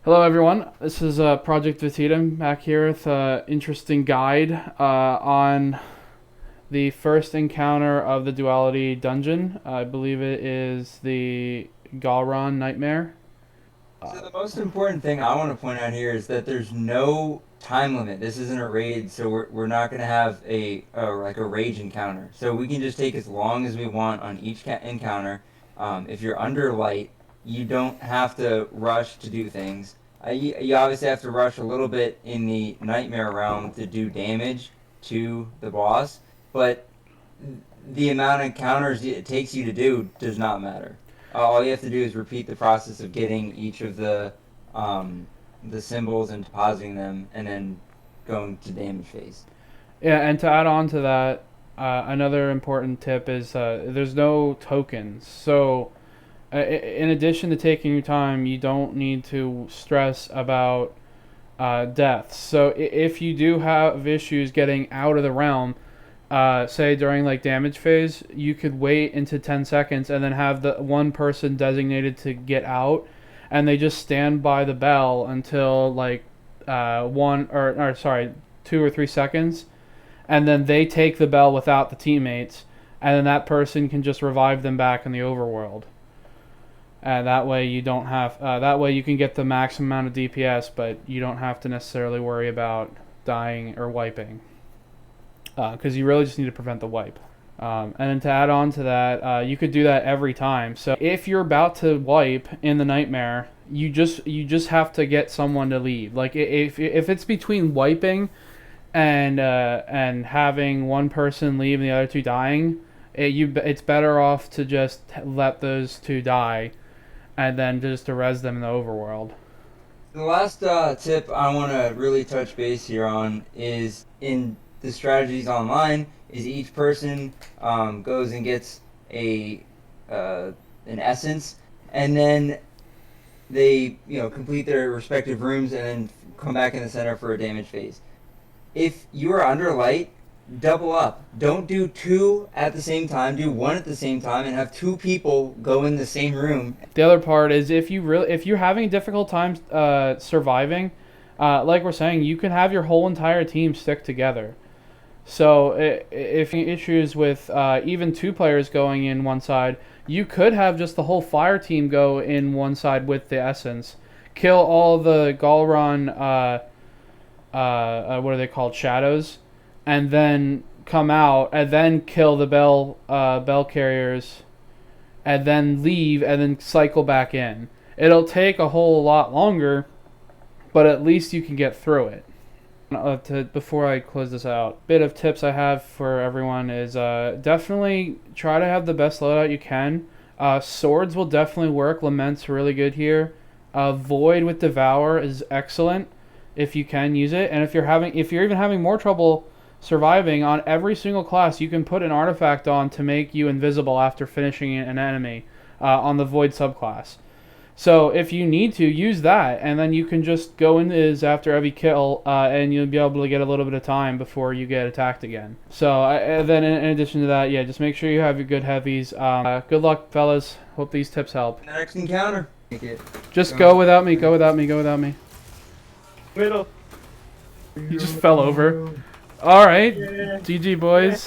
Hello everyone, this is Project Vititum back here with an interesting guide on the first encounter of the Duality dungeon. I believe it is the Gahlran Nightmare. So the most important thing I want to point out here is that there's no time limit. This isn't a raid, so we're not going to have a rage encounter. So we can just take as long as we want on each encounter. If you're under light, you don't have to rush to do things. You obviously have to rush a little bit in the nightmare realm to do damage to the boss, but the amount of encounters it takes you to do does not matter. All you have to do is repeat the process of getting each of the symbols and depositing them, and then going to damage phase. Yeah, and to add on to that, another important tip is there's no tokens. So in addition to taking your time, you don't need to stress about deaths. So if you do have issues getting out of the realm, say during like damage phase, you could wait into 10 seconds and then have the one person designated to get out, and they just stand by the bell until like 2 or 3 seconds, and then they take the bell without the teammates, and then that person can just revive them back in the overworld. That way you don't have. That way you can get the maximum amount of DPS, but you don't have to necessarily worry about dying or wiping, because you really just need to prevent the wipe. And then to add on to that, you could do that every time. So if you're about to wipe in the nightmare, you just have to get someone to leave. Like if it's between wiping and having one person leave and the other two dying, it's better off to just let those two die and then just to res them in the overworld. The last tip I want to really touch base here on is in the strategies online. Is each person goes and gets a an essence, and then they complete their respective rooms and then come back in the center for a damage phase. If you are under light, double up. Don't do two at the same time. Do one at the same time and have two people go in the same room. The other part is if you're having a difficult time surviving, like we're saying, you can have your whole entire team stick together. So if issues with even two players going in one side, you could have just the whole fire team go in one side with the essence, kill all the Gahlran, what are they called, shadows, and then come out and then kill the bell carriers, and then leave and then cycle back in. It'll take a whole lot longer, but at least you can get through it. Before I close this out, bit of tips I have for everyone is definitely try to have the best loadout you can. Swords will definitely work. Lament's really good here. Void with Devour is excellent if you can use it. And if you're even having more trouble surviving, on every single class you can put an artifact on to make you invisible after finishing an enemy on the Void subclass. So if you need to, use that, and then you can just go in is after every kill, and you'll be able to get a little bit of time before you get attacked again. So then in addition to that, yeah, just make sure you have your good heavies. Good luck, fellas. Hope these tips help. Next encounter. Just go without me. Go without me. Go without me. Middle. You just fell over. All right, Yeah. GG boys.